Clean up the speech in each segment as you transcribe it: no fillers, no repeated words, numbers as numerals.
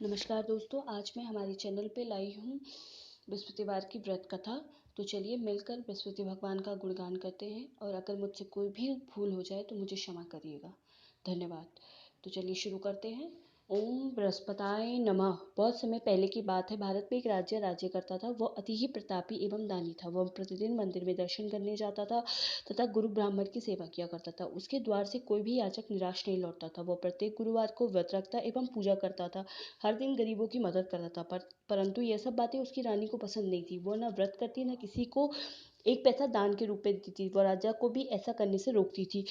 नमस्कार दोस्तों, आज मैं हमारे चैनल पे लाई हूँ बृहस्पतिवार की व्रत कथा। तो चलिए मिलकर बृहस्पति भगवान का गुणगान करते हैं और अगर मुझसे कोई भी भूल हो जाए तो मुझे क्षमा करिएगा। धन्यवाद। तो चलिए शुरू करते हैं। ओम बृहस्पताय नमः। बहुत समय पहले की बात है, भारत में एक राज्य करता था। वह अति ही प्रतापी एवं दानी था। वह प्रतिदिन मंदिर में दर्शन करने जाता था तथा गुरु ब्राह्मण की सेवा किया करता था। उसके द्वार से कोई भी याचक निराश नहीं लौटता था। वह प्रत्येक गुरुवार को व्रत रखता एवं पूजा करता था। हर दिन गरीबों की मदद करता था, परंतु यह सब बातें उसकी रानी को पसंद नहीं थी। वह न व्रत करती, न किसी को एक पैसा दान के रूप में देती थी। वह राजा को भी ऐसा करने से रोकती थी।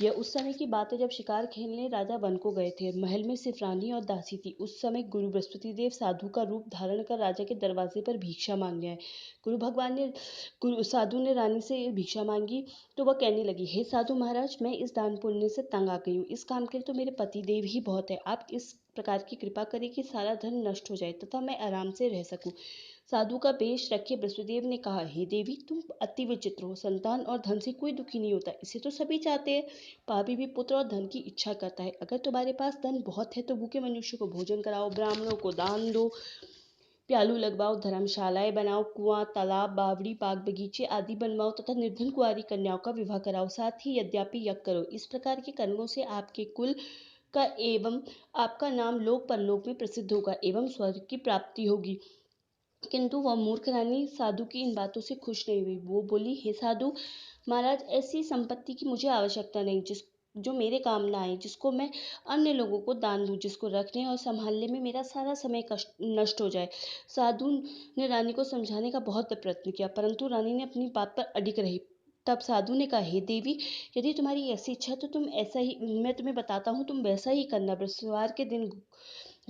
यह उस समय की बात है जब शिकार खेलने राजा वन को गए थे। महल में सिर्फ रानी और दासी थी। उस समय गुरु बृहस्पति देव साधु का रूप धारण कर राजा के दरवाजे पर भिक्षा मांगने आए। गुरु साधु ने रानी से भिक्षा मांगी तो वह कहने लगी, हे साधु महाराज, मैं इस दान पुण्य से तंग आ गई हूँ। इस काम के लिए तो मेरे पति देव ही बहुत है। आप इस प्रकार की कृपा करें कि सारा धन नष्ट हो जाए तथा मैं आराम से रह सकूं। साधु का वेश रखे बृहस्पतिदेव ने कहा, हे देवी, तुम अति विचित्र हो। संतान और धन से कोई दुखी नहीं होता, इसे तो सभी चाहते हैं। पापी भी पुत्र और धन की इच्छा करता है। अगर तुम्हारे पास धन बहुत है तो भूखे मनुष्य को भोजन कराओ, ब्राह्मणों को दान दो, प्यालू लगवाओ, धर्मशालाएं बनाओ, कुआं, तालाब, बावड़ी, बाग बगीचे आदि बनवाओ तथा निर्धन कुंवारी कन्याओं का विवाह कराओ। साथ ही यद्यपि यज्ञ करो। इस प्रकार के कर्मों से आपके कुल का एवं आपका नाम लोक परलोक में प्रसिद्ध होगा एवं स्वर्ग की प्राप्ति होगी। किंतु वह मूर्ख रानी साधु की इन बातों से खुश नहीं हुई। वो बोली, हे साधु महाराज, ऐसी संपत्ति की मुझे आवश्यकता नहीं जो मेरे काम ना आए, जिसको मैं अन्य लोगों को दान दूं, जिसको रखने और संभालने में मेरा सारा समय कष्ट नष्ट हो जाए। साधु ने रानी को समझाने का बहुत प्रयत्न किया, परंतु रानी ने अपनी बात पर अडिग रही। तब साधु ने कहा, हे देवी, यदि तुम्हारी ऐसी इच्छा है तो तुम ऐसा ही, मैं तुम्हें बताता हूँ, तुम वैसा ही करना। बृहस्पतिवार के दिन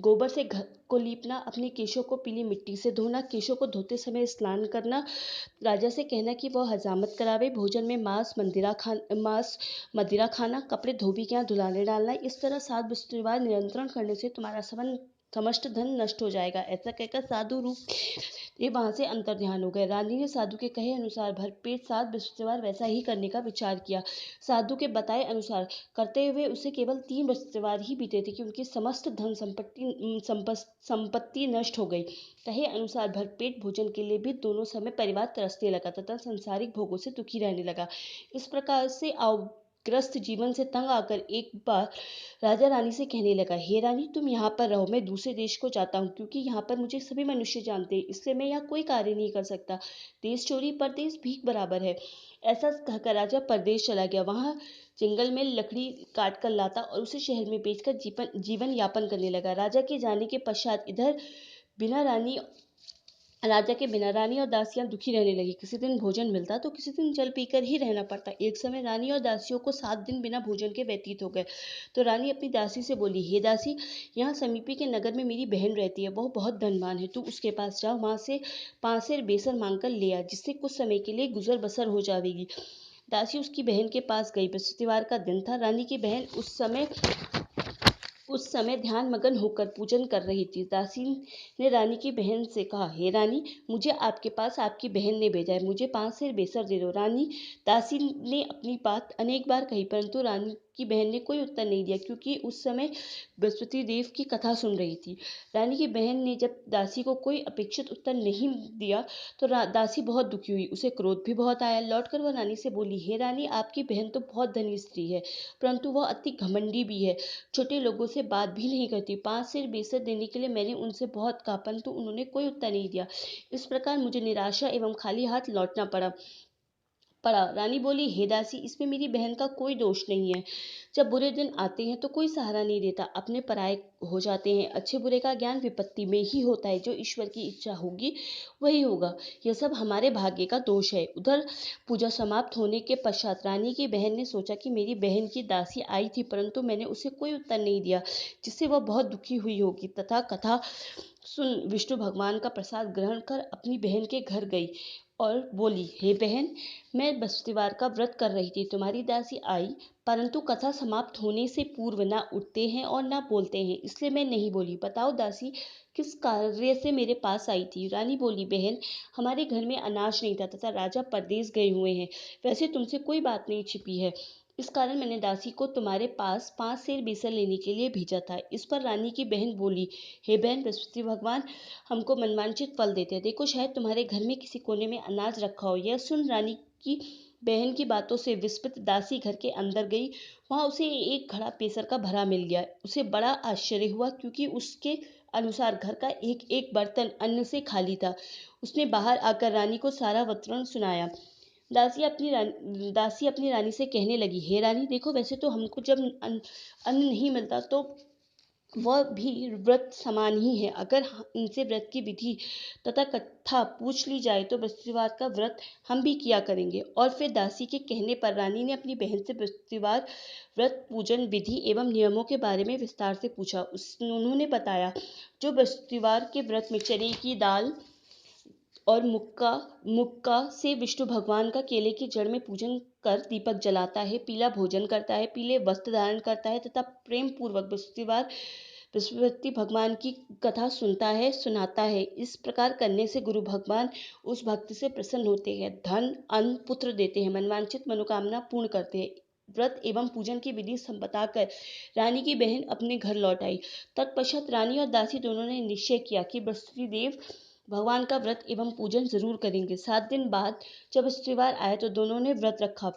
गोबर से घर को लीपना, अपने केशों को पीली मिट्टी से धोना, केशों को धोते समय स्नान करना, राजा से कहना कि वह हजामत करावे, भोजन में मांस मदिरा खाना, कपड़े धोबी के यहाँ धुलाने डालना। इस तरह 7 बृहस्पतिवार नियंत्रण करने से तुम्हारा समस्त धन नष्ट हो जाएगा। ऐसा कहकर साधु रूप ये वहां से अंतर ध्यान हो गए। रानी ने साधु के कहे अनुसार भरपेट 7 बृहस्पतिवार वैसा ही करने का विचार किया। साधु के बताए अनुसार करते हुए उसे केवल 3 बृहस्पतिवार ही बीते थे कि उनकी समस्त धन संपत्ति नष्ट हो गई। कहे अनुसार भरपेट भोजन के लिए भी दोनों समय परिवार तरसने लगा तथा सांसारिक भोगों से दुखी रहने लगा। इस प्रकार से ग्रस्त जीवन से तंग आकर एक बार राजा रानी से कहने लगा, हे रानी, तुम यहाँ पर रहो, मैं दूसरे देश को जाता हूँ, क्योंकि यहाँ पर मुझे सभी मनुष्य जानते हैं, इसलिए मैं यहाँ कोई कार्य नहीं कर सकता। देश चोरी परदेश भीख बराबर है। ऐसा कहकर राजा परदेश चला गया। वहाँ जंगल में लकड़ी काट कर लाता और उसे शहर में बेचकर जीवन यापन करने लगा। राजा के बिना रानी और दासियां दुखी रहने लगी। किसी दिन भोजन मिलता तो किसी दिन जल पीकर ही रहना पड़ता। एक समय रानी और दासियों को 7 दिन बिना भोजन के व्यतीत हो गए। तो रानी अपनी दासी से बोली, हे दासी, यहाँ समीपी के नगर में मेरी बहन रहती है। वह बहुत धनवान है। तू उसके पास जा, वहां से 5 सेर बेसन मांग कर ले आ, जिससे कुछ समय के लिए गुजर बसर हो जाएगी। दासी उसकी बहन के पास गई। बृहस्पतिवार का दिन था। रानी की बहन उस समय ध्यान मगन होकर पूजन कर रही थी। दासी ने रानी की बहन से कहा, हे रानी, मुझे आपके पास आपकी बहन ने भेजा है, मुझे 5 सेर बेसर दे दो। दासी ने अपनी बात अनेक बार कही, परंतु रानी की बहन ने कोई उत्तर नहीं दिया, क्योंकि उस समय बृहस्पति देव की कथा सुन रही थी। रानी की बहन ने जब दासी को कोई अपेक्षित उत्तर नहीं दिया तो दासी बहुत दुखी हुई। उसे क्रोध भी बहुत आया। लौटकर वह रानी से बोली, हे रानी, आपकी बहन तो बहुत धनी स्त्री है, परंतु वह अति घमंडी भी है, छोटे लोगों से बात भी नहीं करती। 5 सेर बेसर देने के लिए मैंने उनसे बहुत कहा, परंतु उन्होंने कोई उत्तर नहीं दिया। इस प्रकार मुझे निराशा एवं खाली हाथ लौटना पड़ा। रानी बोली, हे दासी, इसमें मेरी बहन का कोई दोष नहीं है। जब बुरे दिन आते हैं तो कोई सहारा नहीं देता, अपने पराये हो जाते हैं। अच्छे बुरे का ज्ञान विपत्ति में ही होता है। जो ईश्वर की इच्छा होगी वही होगा। यह सब हमारे भाग्य का दोष है। उधर पूजा समाप्त होने के पश्चात रानी की बहन ने सोचा कि मेरी बहन की दासी आई थी, परंतु मैंने उसे कोई उत्तर नहीं दिया, जिससे वह बहुत दुखी हुई होगी, तथा कथा सुन विष्णु भगवान का प्रसाद ग्रहण कर अपनी बहन के घर गई और बोली, हे बहन, मैं बृहस्पतिवार का व्रत कर रही थी, तुम्हारी दासी आई, परंतु कथा समाप्त होने से पूर्व ना उठते हैं और ना बोलते हैं, इसलिए मैं नहीं बोली। बताओ दासी, किस कार्य से मेरे पास आई थी? रानी बोली, बहन, हमारे घर में अनाज नहीं था तथा राजा परदेश गए हुए हैं। वैसे तुमसे कोई बात नहीं छिपी है। इस कारण मैंने दासी को तुम्हारे पास 5 सेर बेसन लेने के लिए भेजा था। इस पर रानी की बहन बोली, हे बहन, बृहस्पति भगवान हमको मनवांछित फल देते हैं। देखो, शायद तुम्हारे घर में किसी कोने में अनाज रखा हो। यह सुन रानी की बहन की बातों से विस्मित दासी घर के अंदर गई। वहां उसे एक घड़ा पेसर का भरा मिल गया। उसे बड़ा आश्चर्य हुआ, क्योंकि उसके अनुसार घर का एक एक बर्तन अन्न से खाली था। उसने बाहर आकर रानी को सारा वर्णन सुनाया। दासी अपनी रानी से कहने लगी, हे रानी, देखो, वैसे तो हमको जब अन्न नहीं मिलता तो वह भी व्रत समान ही है। अगर इनसे व्रत की विधि तथा कथा पूछ ली जाए तो बृहस्पतिवार का व्रत हम भी किया करेंगे। और फिर दासी के कहने पर रानी ने अपनी बहन से बृहस्पतिवार व्रत पूजन विधि एवं नियमों के बारे में विस्तार से पूछा। उन्होंने बताया, जो बृहस्पतिवार के व्रत में चने की दाल और मुक्का से विष्णु भगवान का केले की जड़ में पूजन कर दीपक जलाता है, पीला भोजन करता है, पीले वस्त्र धारण करता है तथा प्रेम पूर्वक बृहस्पति भगवान की कथा सुनाता है। इस प्रकार करने से गुरु भगवान उस भक्त से प्रसन्न होते हैं, धन अन्न पुत्र देते हैं, मनवांछित मनोकामना पूर्ण करते हैं। व्रत एवं पूजन की विधि बताकर रानी की बहन अपने घर लौट आई। तत्पश्चात रानी और दासी दोनों ने निश्चय किया कि बृहस्पति देव भगवान का व्रत एवं पूजन जरूर करेंगे। 7 दिन बाद जब बृहस्पतिवार आया तो दोनों ने व्रत रखा।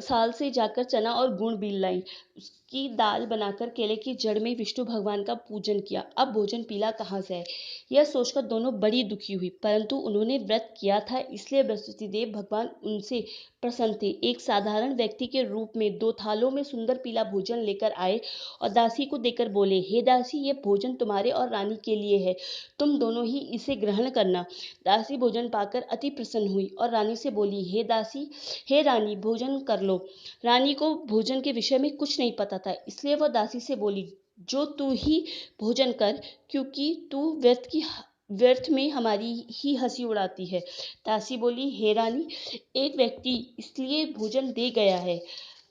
साल से जाकर चना और गुड़ बीन लाई, उसकी दाल बनाकर केले की जड़ में विष्णु भगवान का पूजन किया। अब भोजन पीला कहाँ से आए, यह सोचकर दोनों बड़ी दुखी हुई, परंतु उन्होंने व्रत किया था, इसलिए बृहस्पति देव भगवान उनसे प्रसन्न थे। एक साधारण व्यक्ति के रूप में 2 थालों में सुंदर पीला भोजन लेकर आए और दासी को देकर बोले, हे दासी, ये भोजन तुम्हारे और रानी के लिए है, तुम दोनों ही इसे ग्रहण करना। दासी भोजन पाकर अति प्रसन्न हुई और रानी से बोली, हे रानी, भोजन कर लो। रानी को भोजन के विषय में कुछ नहीं पता था, इसलिए वह दासी से बोली, जो तू ही भोजन कर, क्योंकि तू व्यर्थ में हमारी ही हंसी उड़ाती है। दासी बोली, हे रानी, एक व्यक्ति इसलिए भोजन दे गया है।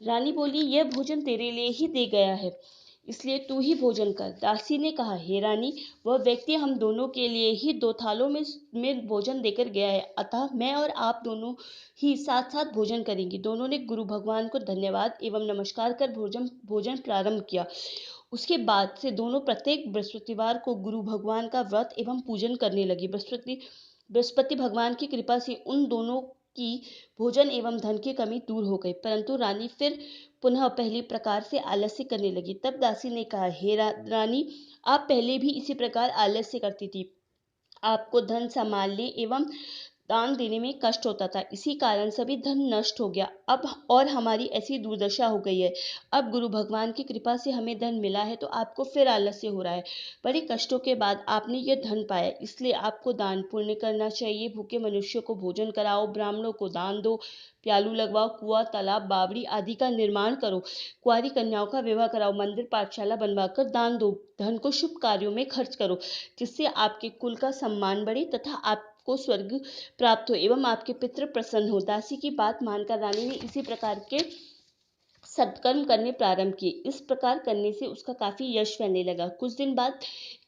रानी बोली, यह भोजन तेरे लिए ही दे गया है, इसलिए तू ही भोजन कर। दासी ने कहा, हे रानी, वह व्यक्ति हम दोनों के लिए ही 2 थालों में भोजन देकर गया है, अतः मैं और आप दोनों ही साथ साथ भोजन करेंगे। दोनों ने गुरु भगवान को धन्यवाद एवं नमस्कार कर भोजन प्रारंभ किया। उसके बाद से दोनों प्रत्येक बृहस्पतिवार को गुरु भगवान का व्रत एवं पूजन करने लगे। बृहस्पति भगवान की कृपा से उन दोनों की भोजन एवं धन की कमी दूर हो गई, परंतु रानी फिर पुनः पहली प्रकार से आलस्य करने लगी। तब दासी ने कहा, हे रानी, आप पहले भी इसी प्रकार आलस्य करती थी, आपको धन संभालने एवं दान देने में कष्ट होता था, इसी कारण सभी धन नष्ट हो गया। अब और हमारी ऐसी दुर्दशा हो गई है। अब गुरु भगवान की कृपा से हमें धन मिला है तो आपको फिर आलस्य हो रहा है। बड़े कष्टों के बाद आपने यह धन पाया, इसलिए आपको दान पुण्य करना चाहिए। भूखे मनुष्यों को भोजन कराओ, ब्राह्मणों को दान दो, प्यालू लगवाओ, कुआं तालाब बावड़ी आदि का निर्माण करो, कुंवारी कन्याओं का विवाह कराओ, मंदिर पाठशाला बनवाकर दान दो, धन को शुभ कार्यों में खर्च करो, जिससे आपके कुल का सम्मान बढ़े तथा आपको स्वर्ग प्राप्त हो एवं आपके पितृ प्रसन्न हो। दासी की बात मानकर रानी ने इसी प्रकार के सत्कर्म करने प्रारंभ किए। इस प्रकार करने से उसका काफी यश फैलने लगा। कुछ दिन बाद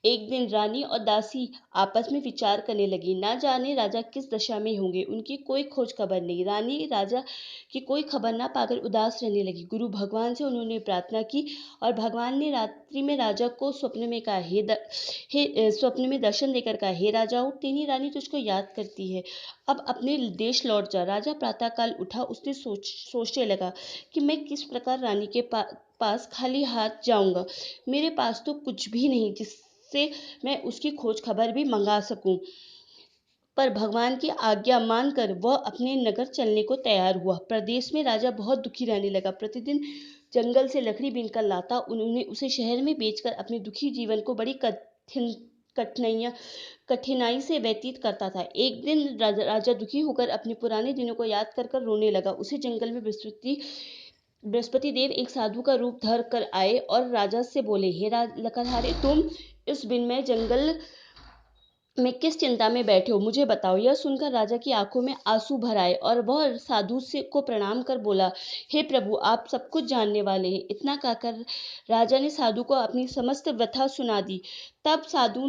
एक दिन रानी और दासी आपस में विचार करने लगी, ना जाने राजा किस दशा में होंगे, उनकी कोई खोज खबर नहीं। रानी राजा की कोई खबर ना पाकर उदास रहने लगी। गुरु भगवान से उन्होंने प्रार्थना की और भगवान ने रात्रि में राजा को स्वप्न में कहा, स्वप्न में दर्शन देकर कहा, हे राजा, उठ, तेरी रानी तुझको याद करती है, अब अपने देश लौट जा। राजा प्रातःकाल उठा। उसने सोचने लगा कि मैं किस प्रकार रानी के पास खाली हाथ जाऊंगा। मेरे पास तो कुछ भी नहीं जिससे मैं उसकी खोज खबर भी मंगा सकूं। पर भगवान की आज्ञा मानकर वह अपने नगर चलने को तैयार हुआ। प्रदेश में राजा बहुत दुखी रहने लगा। प्रतिदिन जंगल से लकड़ी बीनकर लाता, उन्होंने उसे शहर में बेचकर अपने दुखी जीवन को बड़ी कठिनाई से व्यतीत करता था। एक दिन राजा दुखी होकर अपने पुराने दिनों को याद कर रोने लगा। उसे जंगल में बृहस्पति देव एक साधु का रूप धर कर आए और राजा से बोले, हे लकड़हारे, तुम इस दिन में जंगल में किस चिंता में बैठे हो, मुझे बताओ। यह सुनकर राजा की आंखों में आंसू भर आए और वह साधु से को प्रणाम कर बोला, हे प्रभु, आप सब कुछ जानने वाले हैं। इतना कहकर राजा ने साधु को अपनी समस्त व्यथा सुना दी। तब साधु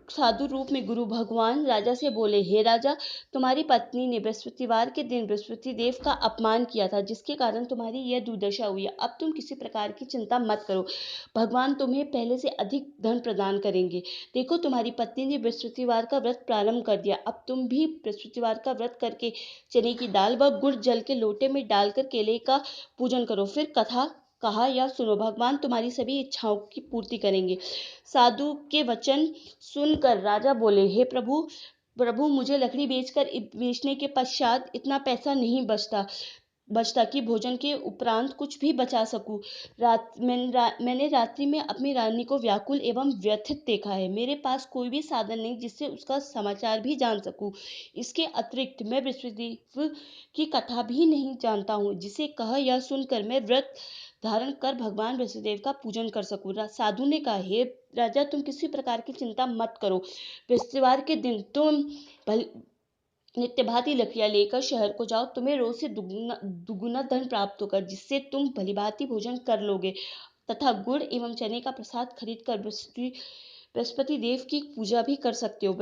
साधु रूप में गुरु भगवान राजा से बोले, हे राजा, तुम्हारी पत्नी ने बृहस्पतिवार के दिन बृहस्पति देव का अपमान किया था, जिसके कारण तुम्हारी यह दुर्दशा हुई है। अब तुम किसी प्रकार की चिंता मत करो, भगवान तुम्हें पहले से अधिक धन प्रदान करेंगे। देखो, तुम्हारी पत्नी ने बृहस्पतिवार का व्रत प्रारंभ कर दिया। अब तुम भी बृहस्पतिवार का व्रत करके चने की दाल व गुड़ जल के लोटे में डालकर केले का पूजन करो। फिर कथा कहा, या सुनो, भगवान तुम्हारी सभी इच्छाओं की पूर्ति करेंगे। साधु के वचन सुनकर राजा बोले, हे प्रभु, मुझे लकड़ी बेचने के पश्चात इतना पैसा नहीं बचता कि भोजन के उपरांत कुछ भी बचा सकूं। मैंने रात्रि में अपनी रानी को व्याकुल एवं व्यथित देखा है। मेरे पास कोई भी साधन नहीं जिससे उसका समाचार भी जान सकूं। इसके अतिरिक्त मैं बृहस्पति की कथा भी नहीं जानता हूँ, जिसे कह यह सुनकर मैं व्रत धारण कर भगवान बृहस्पतिदेव का पूजन कर सकूं। साधु ने कहा, हे राजा, तुम किसी प्रकार की चिंता मत करो। बृहस्पतिवार के दिन तुम नित्य भांति लकड़ियां लेकर शहर को जाओ। तुम्हें रोज से दुगुना धन प्राप्त होगा, जिससे तुम भलीभांति भोजन कर लोगे तथा गुड़ एवं चने का प्रसाद खरीद कर बृहस्पति देव की पूजा भी कर सकते हो।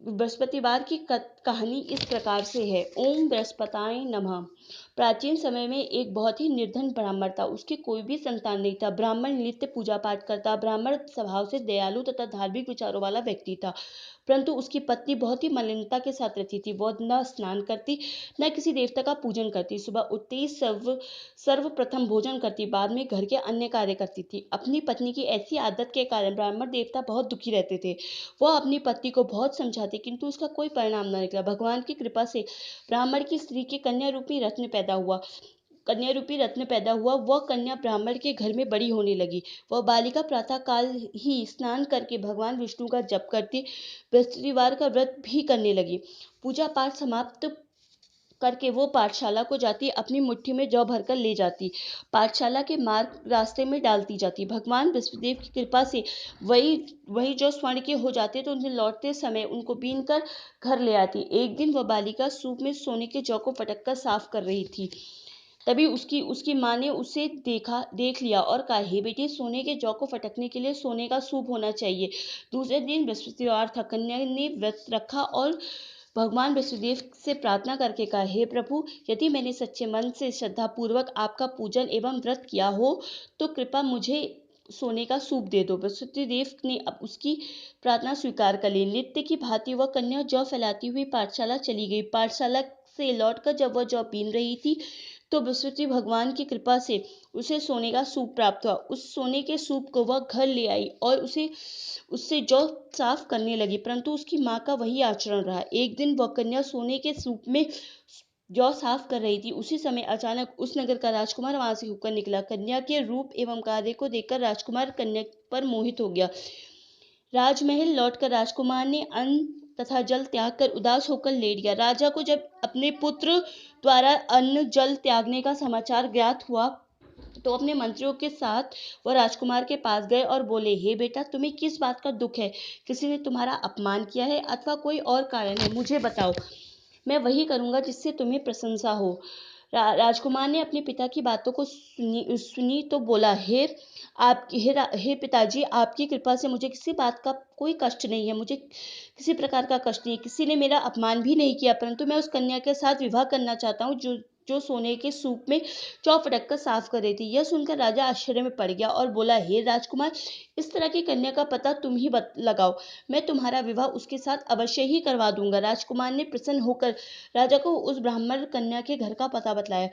बृहस्पतिवार की कहानी इस प्रकार से है। ओम बृहस्पताय नमः। प्राचीन समय में एक बहुत ही निर्धन ब्राह्मण था। उसके कोई भी संतान नहीं था। ब्राह्मण नित्य पूजा पाठ करता। ब्राह्मण स्वभाव से दयालु तथा धार्मिक विचारों वाला व्यक्ति था, परंतु उसकी पत्नी बहुत ही मलिनता के साथ रहती थी। वह न स्नान करती, न किसी देवता का पूजन करती। सुबह उठते ही सर्वप्रथम भोजन करती, बाद में घर के अन्य कार्य करती थी। अपनी पत्नी की ऐसी आदत के कारण ब्राह्मण देवता बहुत दुखी रहते थे। वह अपनी पत्नी को बहुत समझाते, किंतु उसका कोई परिणाम न निकला। भगवान की कृपा से ब्राह्मण की स्त्री के कन्या रूपी रत्न पैदा हुआ। वह कन्या ब्राह्मण के घर में बड़ी होने लगी। वह बालिका प्रातः काल ही स्नान करके भगवान विष्णु का जप करती, बृहस्पतिवार का व्रत भी करने लगी। पूजा पाठ समाप्त करके वो पाठशाला को जाती, अपनी मुट्ठी में जौ भरकर ले जाती, पाठशाला के मार्ग रास्ते में डालती जाती। भगवान बृहस्पतिदेव की कृपा से वही जौ स्वर्ण के हो जाते, तो उन्हें लौटते समय उनको बीन कर घर ले आती। एक दिन वह बालिका सूप में सोने के जौ को फटक कर साफ कर रही थी। तभी उसकी माँ ने उसे देख लिया और कहा, हे बेटी, सोने के जौ को फटकने के लिए सोने का सूप होना चाहिए। दूसरे दिन बृहस्पतिवार था। कन्या ने व्रत रखा और भगवान बृहस्पतिदेव से प्रार्थना करके कहा, हे प्रभु, यदि मैंने सच्चे मन से श्रद्धा पूर्वक आपका पूजन एवं व्रत किया हो तो कृपा मुझे सोने का सूप दे दो। बृहस्पतिदेव ने अब उसकी प्रार्थना स्वीकार कर ली। नित्य की भांति वह कन्या जौ फैलाती हुई पाठशाला चली गई। पाठशाला से लौटकर जब वह जौ बीन रही थी तो बृहस्पति भगवान की कृपा से उसे सोने का सूप प्राप्त हुआ। उस सोने के सूप को वह घर ले आई और उससे जौ साफ करने लगी, परंतु उसकी माँ का वही आचरण रहा। एक दिन वह कन्या सोने के सूप में जौ साफ कर रही थी। उसी समय अचानक उस नगर का राजकुमार वहां से होकर निकला। कन्या के रूप एवं कार्य को देखकर राजकुमार कन्या पर मोहित हो गया। राजमहल लौटकर राजकुमार ने अन्न तथा जल त्याग कर उदास होकर लेट गया। राजा को जब अपने पुत्र द्वारा अन्न जल त्यागने का समाचार ज्ञात हुआ तो अपने मंत्रियों के साथ वह राजकुमार के पास गए और बोले, हे बेटा, तुम्हें किस बात का दुख है? किसी ने तुम्हारा अपमान किया है अथवा कोई और कारण है? मुझे बताओ, मैं वही करूंगा जिससे तुम्हें प्रशंसा हो। राजकुमार ने अपने पिता की बातों को सुनी तो बोला, हे पिताजी, आपकी कृपा से मुझे किसी बात का कोई कष्ट नहीं है। मुझे किसी प्रकार का कष्ट नहीं है। किसी ने मेरा अपमान भी नहीं किया, परंतु मैं उस कन्या के साथ विवाह करना चाहता हूँ जो सोने के सूप में जौ फटक कर साफ कर रही थी। यह सुनकर राजा आश्चर्य में पड़ गया और बोला, हे राजकुमार, इस तरह की कन्या का पता तुम ही लगाओ। मैं तुम्हारा विवाह उसके साथ अवश्य ही करवा दूंगा। राजकुमार ने प्रसन्न होकर राजा को उस ब्राह्मण कन्या के घर का पता बतलाया।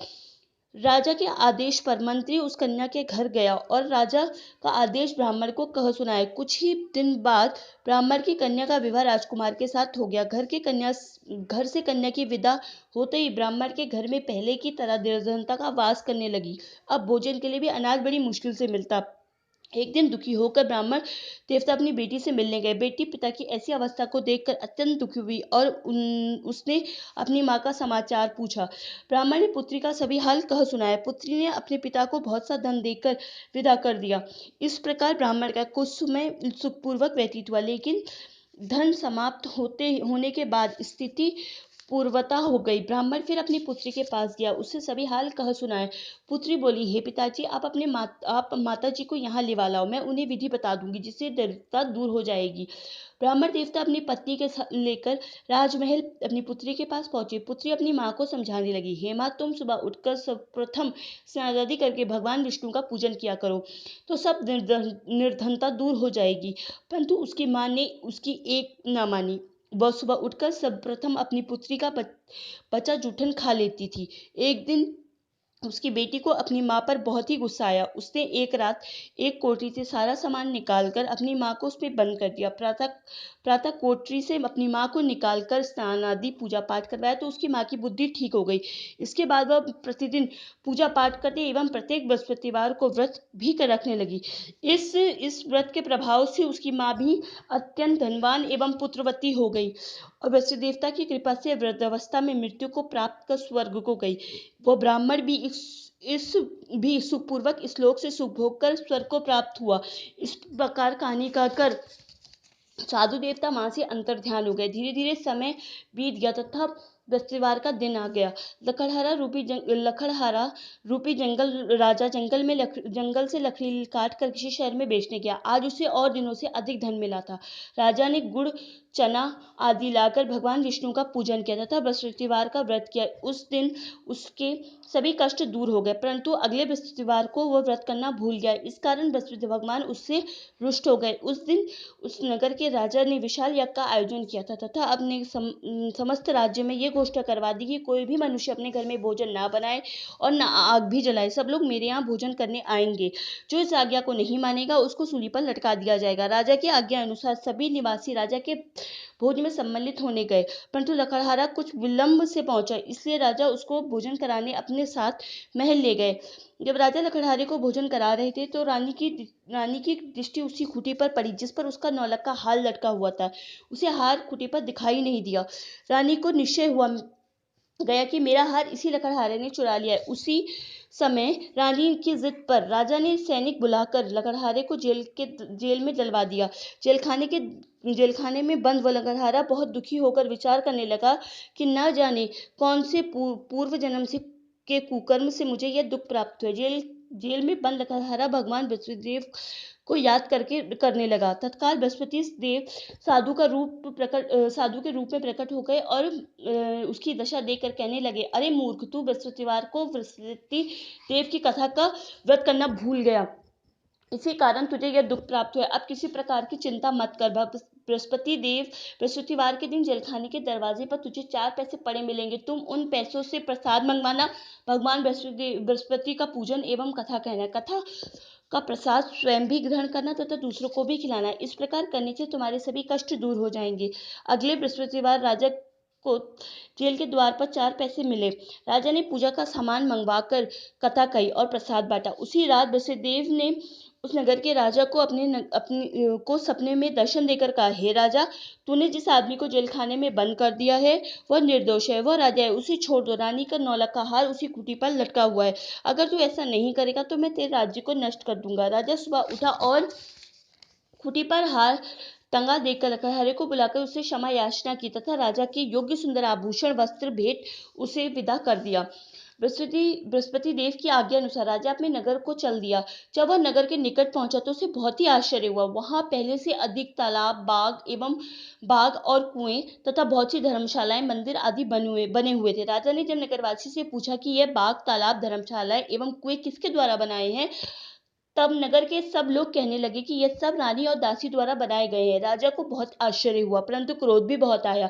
राजा के आदेश पर मंत्री उस कन्या के घर गया और राजा का आदेश ब्राह्मण को कह सुनाया। कुछ ही दिन बाद ब्राह्मण की कन्या का विवाह राजकुमार के साथ हो गया। घर से कन्या की विदा होते ही ब्राह्मण के घर में पहले की तरह निर्धनता का वास करने लगी। अब भोजन के लिए भी अनाज बड़ी मुश्किल से मिलता। एक दिन दुखी होकर ब्राह्मण देवता अपनी बेटी से मिलने गए। बेटी पिता की ऐसी अवस्था को देखकर अत्यंत दुखी हुई और उसने अपनी माँ का समाचार पूछा। ब्राह्मण ने पुत्री का सभी हाल कह सुनाया। पुत्री ने अपने पिता को बहुत सा धन देकर विदा कर दिया। इस प्रकार ब्राह्मण का कुछ समय सुखपूर्वक व्यतीत हुआ, लेकिन धन समाप्त होने के बाद स्थिति पूर्वता हो गई। ब्राह्मण फिर अपनी पुत्री के पास गया, उससे सभी हाल कह सुनाए। पुत्री बोली, हे पिताजी, आप माता जी को यहाँ लिवा लाओ, मैं उन्हें विधि बता दूंगी, जिससे दरिद्रता दूर हो जाएगी। ब्राह्मण देवता अपनी पत्नी के लेकर राजमहल अपनी पुत्री के पास पहुंचे। पुत्री अपनी माँ को समझाने लगी, हे माँ, तुम सुबह उठकर सर्वप्रथम स्नान आदि करके भगवान विष्णु का पूजन किया करो, तो सब निर्धनता दूर हो जाएगी। परंतु उसकी माँ ने उसकी एक न मानी। वह सुबह उठकर सर्वप्रथम अपनी पुत्री का बचा जूठन खा लेती थी। एक दिन उसकी बेटी को अपनी माँ पर बहुत ही गुस्सा आया। उसने एक रात एक कोठरी से सारा सामान निकालकर अपनी माँ को उसमें बंद कर दिया। प्रातः प्रातः कोठरी से अपनी माँ को निकालकर स्नान आदि पूजा पाठ करवाया, तो उसकी माँ की बुद्धि ठीक हो गई। इसके बाद वह प्रतिदिन पूजा पाठ करते एवं प्रत्येक बृहस्पतिवार को व्रत भी रखने लगी। इस व्रत के प्रभाव से उसकी माँ भी अत्यंत धनवान एवं पुत्रवती हो गई और वृक्ष देवता की कृपा से वृद्धावस्था में मृत्यु को प्राप्त कर स्वर्ग को गई। वो ब्राह्मण भी इस भी सुखपूर्वक इस लोक से सुख भोग कर स्वर्ग को प्राप्त हुआ। इस प्रकार कहानी कहकर साधु देवता मां से अंतर्ध्यान हो गए। धीरे धीरे समय बीत गया तथा बृहस्पतिवार का दिन आ गया। लकड़हारा रूपी जंगल राजा जंगल से लकड़ी काट कर किसी शहर में बेचने गया। आज उसे और दिनों से अधिक धन मिला था। राजा ने गुड़, चना आदि लाकर भगवान विष्णु का पूजन किया तथा बृहस्पतिवार का व्रत किया। उस दिन उसके सभी कष्ट दूर हो गए, परंतु अगले बृहस्पतिवार को वह व्रत करना भूल गया। इस कारण बृहस्पति भगवान उससे रुष्ट हो गए। उस दिन उस नगर के राजा ने विशाल यज्ञ का आयोजन किया था तथा अपने समस्त राज्य में यह घोषणा करवा दी कि कोई भी मनुष्य अपने घर में भोजन ना बनाए और ना आग भी जलाए। सब लोग मेरे यहाँ भोजन करने आएंगे। जो इस आज्ञा को नहीं मानेगा उसको सूली पर लटका दिया जाएगा। राजा की आज्ञा अनुसार सभी निवासी राजा के भोज में सम्मिलित होने गए, परंतु लकड़हारा कुछ विलंब से पहुंचा, इसलिए राजा उसको भोजन कराने अपने साथ महल ले गए। जब राजा लकड़हारे को भोजन करा रहे थे तो रानी की दृष्टि उसी खूंटी पर पड़ी जिस पर उसका नौलखा हार लटका हुआ था। उसे हार खूंटी पर दिखाई नहीं दिया। रानी को निश्चय हुआ गया कि मेरा हार इसी लकड़हारे ने चुरा लिया है। उसी समय रानी की जिद पर राजा ने सैनिक बुलाकर लकड़हारे को जेल में डलवा दिया। जेलखाने में बंद वह लकड़हारा बहुत दुखी होकर विचार करने लगा कि न जाने कौन से पूर्व जन्म से के कुकर्म से मुझे यह दुख प्राप्त हुआ। जेल में बंद लकड़हारा भगवान बृहस्पतिदेव को याद करने लगा। तत्काल बृहस्पति देव साधु के रूप में प्रकट हो गए और उसकी दशा देखकर कहने लगे, अरे मूर्ख, तू बृहस्पतिवार को बृहस्पति देव की कथा का व्रत करना भूल गया, इसी कारण तुझे यह दुख प्राप्त हुआ। अब किसी प्रकार की चिंता मत कर। बृहस्पतिवार के दिन जेलखाने के दरवाजे पर तुझे 4 पैसे पड़े मिलेंगे। तुम उन पैसों से प्रसाद मंगवाना, भगवान बृहस्पति का पूजन एवं कथा कहना। कथा का प्रसाद स्वयं भी ग्रहण करना तथा दूसरों को भी खिलाना। इस प्रकार करने से तुम्हारे सभी कष्ट दूर हो जाएंगे। अगले बृहस्पतिवार राजा को जेल के द्वार पर 4 पैसे मिले। राजा ने पूजा का सामान मंगवाकर कथा कही और प्रसाद बांटा। उसी रात बृहस्पतिदेव ने उस नगर के राजा को अपने सपने में दर्शन देकर कहा, हे राजा, तूने जिस आदमी को जेलखाने में बंद कर दिया है वह निर्दोष है, वह राजा है, उसे छोड़ दो। रानी का नौलखा हार उसी खूंटी पर लटका हुआ है। अगर तू ऐसा नहीं करेगा तो मैं तेरे राज्य को नष्ट कर दूंगा। राजा सुबह उठा और खूंटी पर हार टंगा देखकर लकड़हारे को बुलाकर उससे क्षमा याचना की तथा राजा के योग्य सुंदर आभूषण वस्त्र भेंट उसे विदा कर दिया। बृहस्पति देव की आज्ञा अनुसार राजा अपने नगर को चल दिया। जब वह नगर के निकट पहुंचा तो उसे बहुत ही आश्चर्य हुआ। वहां पहले से अधिक तालाब, बाग और कुएं तथा बहुत सी धर्मशालाएं, मंदिर आदि बने हुए थे। राजा ने जब नगरवासी से पूछा कि यह बाग, तालाब, धर्मशालाएं एवं कुएं किसके द्वारा बनाए हैं, तब नगर के सब लोग कहने लगे कि यह सब रानी और दासी द्वारा बनाए गए हैं। राजा को बहुत आश्चर्य हुआ, परंतु क्रोध भी बहुत आया।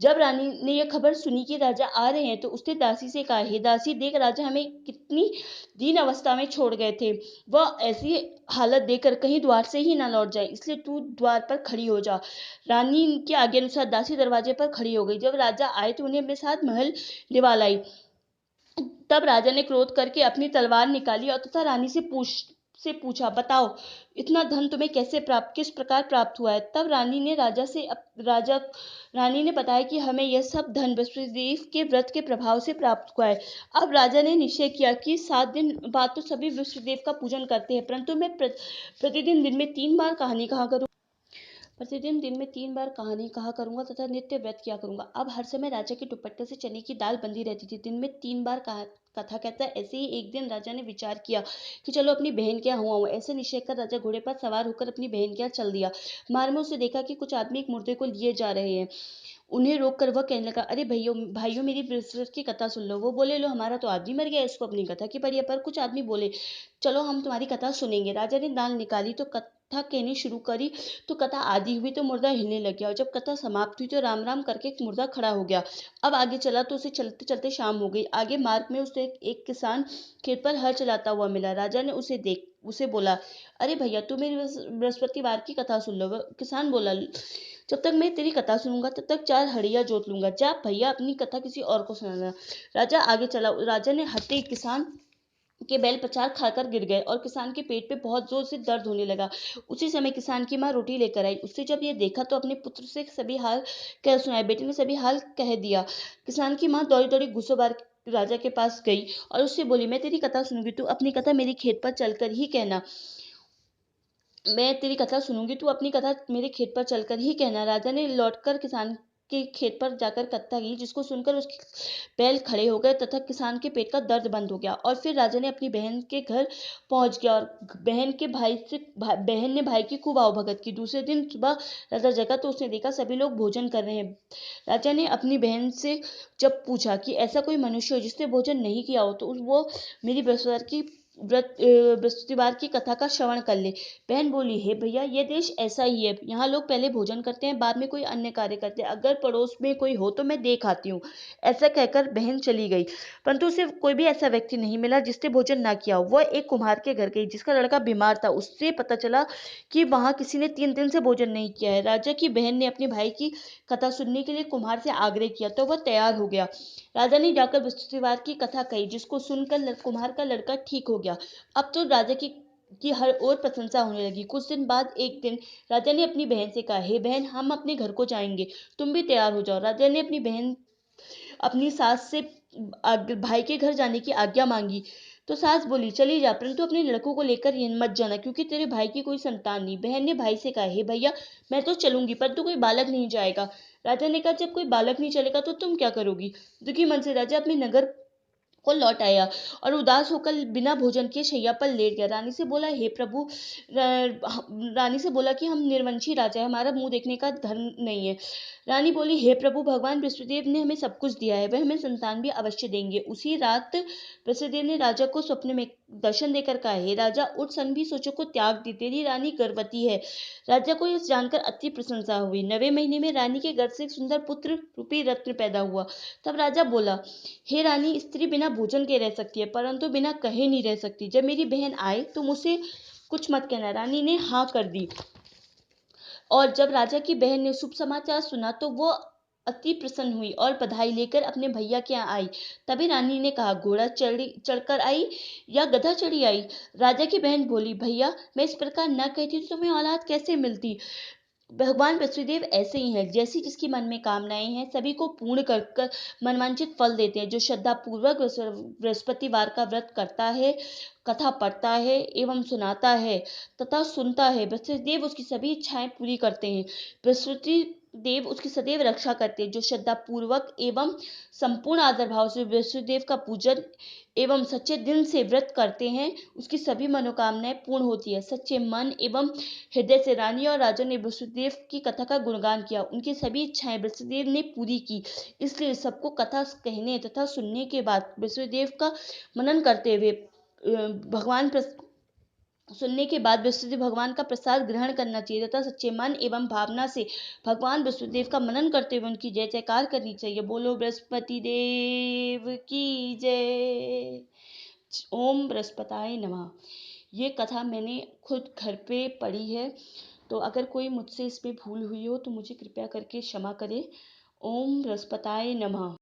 जब रानी ने यह खबर सुनी कि राजा आ रहे हैं तो उसने दासी से कहा, हे दासी, देख, राजा हमें कितनी दीन अवस्था में छोड़ गए थे। वह ऐसी हालत देखकर कहीं द्वार से ही ना लौट जाए, इसलिए तू द्वार पर खड़ी हो जा। रानी के आज्ञा अनुसार दासी दरवाजे पर खड़ी हो गई। जब राजा आए तो उन्हें अपने साथ महल लिवा लाई। तब राजा ने क्रोध करके अपनी तलवार निकाली और तथा रानी से पूछा, बताओ, इतना धन तुम्हें किस प्रकार प्राप्त हुआ है। तब रानी ने बताया कि हमें यह सब धन बृहस्पतिदेव के व्रत के प्रभाव से प्राप्त हुआ है। अब राजा ने निश्चय किया कि 7 दिन बाद तो सभी बृहस्पतिदेव का पूजन करते हैं, परंतु मैं प्रतिदिन दिन में 3 बार कहानी कहा करूँ। प्रतिदिन दिन में 3 बार कहानी कहा करूंगा तथा नित्य व्रत किया करूंगा। अब हर समय राजा के दुपट्टे से चने की दाल बंधी रहती थी। दिन में 3 बार कथा कहता। ऐसे ही एक दिन राजा ने विचार किया कि चलो अपनी बहन के यहाँ हुआ हूँ। ऐसे निश्चय कर राजा घोड़े पर सवार होकर अपनी बहन के यहाँ चल दिया। मार्ग में उसे देखा कि कुछ आदमी एक मुर्दे को लिए जा रहे हैं। उन्हें रोककर वह कहने लगा, अरे भैया भाइयों, मेरी बृहस्पति की कथा सुन लो। वो बोले, लो हमारा तो आदमी मर गया, इसको अपनी कथा की पड़ी है। पर कुछ आदमी बोले, चलो हम तुम्हारी कथा सुनेंगे। राजा ने दाल निकाली तो कथा कहनी शुरू करी। तो कथा आधी हुई तो मुर्दा हिलने लग गया, और जब कथा समाप्त हुई तो राम राम करके एक मुर्दा खड़ा हो गया। अब आगे चला तो उसे चलते चलते शाम हो गई। आगे मार्ग में उसे एक किसान खेत पर हल चलाता हुआ मिला। राजा ने उसे बोला, अरे भैया, तू मेरी बृहस्पतिवार की कथा सुन लो। किसान बोला, जब तक मैं तेरी कथा सुनूंगा तब तक 4 हड़िया जोत लूंगा। जा भैया, अपनी कथा किसी और को सुनाना। राजा आगे चला। राजा ने हटे किसान के बैल पचार खाकर गिर गए और किसान के पेट पे बहुत जोर से दर्द होने लगा। उसी समय किसान की माँ रोटी लेकर आई। उससे जब ये देखा तो अपने पुत्र से सभी हाल कह सुनाए। बेटे ने सभी हाल कह दिया। किसान की माँ दौड़ी दौड़ी गुस्सेबार राजा के पास गई और उससे बोली, मैं तेरी कथा सुनूंगी, तू अपनी कथा मेरी खेत पर चलकर ही कहना। मैं तेरी कथा सुनूंगी, तू अपनी कथा मेरे खेत पर चलकर ही कहना। राजा ने लौटकर किसान के खेत पर जाकर कथा की, जिसको सुनकर उसके बैल खड़े हो गए तथा किसान के पेट का दर्द बंद हो गया। और फिर राजा ने अपनी बहन के घर पहुंच गया और बहन ने भाई की खूब आवभगत की। दूसरे दिन सुबह राजा जगा तो उसने देखा सभी लोग भोजन कर रहे हैं। राजा ने अपनी बहन से जब पूछा कि ऐसा कोई मनुष्य हो जिसने भोजन नहीं किया हो, तो वो मेरी बृहस्पतिवार की कथा का श्रवण कर ले। बहन बोली, हे भैया, ये देश ऐसा ही है। यहाँ लोग पहले भोजन करते हैं, बाद में कोई अन्य कार्य करते हैं। अगर पड़ोस में कोई हो तो मैं देख आती हूँ। ऐसा कहकर बहन चली गई, परंतु उसे कोई भी ऐसा व्यक्ति नहीं मिला जिसने भोजन ना किया हो। वह एक कुम्हार के घर गई जिसका लड़का बीमार था। उससे पता चला कि वहां किसी ने 3 दिन से भोजन नहीं किया है। राजा की बहन ने अपने भाई की कथा सुनने के लिए कुम्हार से आग्रह किया तो वह तैयार हो गया। राजा ने जाकर बृहस्पतिवार की कथा कही, जिसको सुनकर कुम्हार का लड़का ठीक हो गया। अब तो राजा की हर ओर प्रशंसा होने लगी। कुछ दिन बाद एक दिन राजा ने अपनी बहन से कहा, हे बहन, हम अपने घर को जाएंगे, तुम भी तैयार हो जाओ। राजा ने अपनी सास से भाई के घर जाने की आज्ञा मांगी तो सास बोली, चली जा, परंतु अपने लड़कों को लेकर मत जाना, क्योंकि तेरे भाई की कोई संतान नहीं। बहन ने भाई से कहा, हे भैया, मैं तो चलूंगी, परंतु कोई बालक नहीं जाएगा। राजा ने कहा, जब कोई बालक नहीं चलेगा तो तुम क्या करोगी? दुखी मन से राजा अपने नगर को लौट आया और उदास होकर बिना भोजन के शैया पर लेट गया। रानी से बोला, हे प्रभु, रानी से बोला कि हम निर्वंशी राजा है, हमारा मुंह देखने का धर्म नहीं है। रानी बोली, हे प्रभु, भगवान बृहस्पतिदेव ने हमें सब कुछ दिया है, वह हमें संतान भी अवश्य देंगे। उसी रात बृहस्पतिदेव ने राजा को स्वप्न में दर्शन देकर कहा, हे राजा, उठ, सन भी सोचों को त्याग दी, तेरी रानी गर्भवती है। राजा को यह जानकर अति प्रशंसा हुई। 9वें महीने में रानी के गर्भ से एक सुंदर पुत्र रूपी रत्न पैदा हुआ। तब राजा बोला, हे रानी, स्त्री बिना भोजन के रह सकती है, परंतु बिना कहे नहीं रह सकती। जब मेरी बहन आए तो मुझसे कुछ मत कहना। रानी ने हाँ कर दी। और जब राजा की बहन ने शुभ समाचार सुना तो वो अति प्रसन्न हुई और बधाई लेकर अपने भैया के यहाँ आई। तभी रानी ने कहा, घोड़ा चढ़कर आई या गधा चढ़ी आई? राजा की बहन बोली, भैया, मैं इस प्रकार न कहती तो तुम्हें औलाद कैसे मिलती? भगवान बसुदेव ऐसे ही हैं, जैसी जिसकी मन में कामनाएं हैं सभी को पूर्ण कर मनवांचित फल देते हैं। जो श्रद्धा पूर्वक बृहस्पतिवार का व्रत करता है, कथा पढ़ता है एवं सुनाता है तथा सुनता है, बृहस्पतिदेव उसकी सभी इच्छाएं पूरी करते हैं। बृहस्पति देव उसकी सदैव रक्षा करते हैं। जो श्रद्धा पूर्वक एवं संपूर्ण आदर भाव से बृहस्पतिदेव का पूजन एवं सच्चे दिल से व्रत करते हैं, उसकी सभी मनोकामनाएं पूर्ण होती है। सच्चे मन एवं हृदय से रानी और राजा ने बृहस्पतिदेव की कथा का गुणगान किया। उनकी सभी इच्छाएं बृहस्पतिदेव ने पूरी की। इसलिए सबको कथा कहने तथा सुनने के बाद बृहस्पतिदेव का मनन करते हुए सुनने के बाद बृहस्पति भगवान का प्रसाद ग्रहण करना चाहिए तथा सच्चे मन एवं भावना से भगवान बृहस्पतिदेव का मनन करते हुए उनकी जय जयकार करनी चाहिए। बोलो बृहस्पति देव की जय। ओम बृहस्पताय नमः। ये कथा मैंने खुद घर पे पढ़ी है, तो अगर कोई मुझसे इसमें भूल हुई हो तो मुझे कृपया करके क्षमा करें। ओम बृहस्पताय नमः।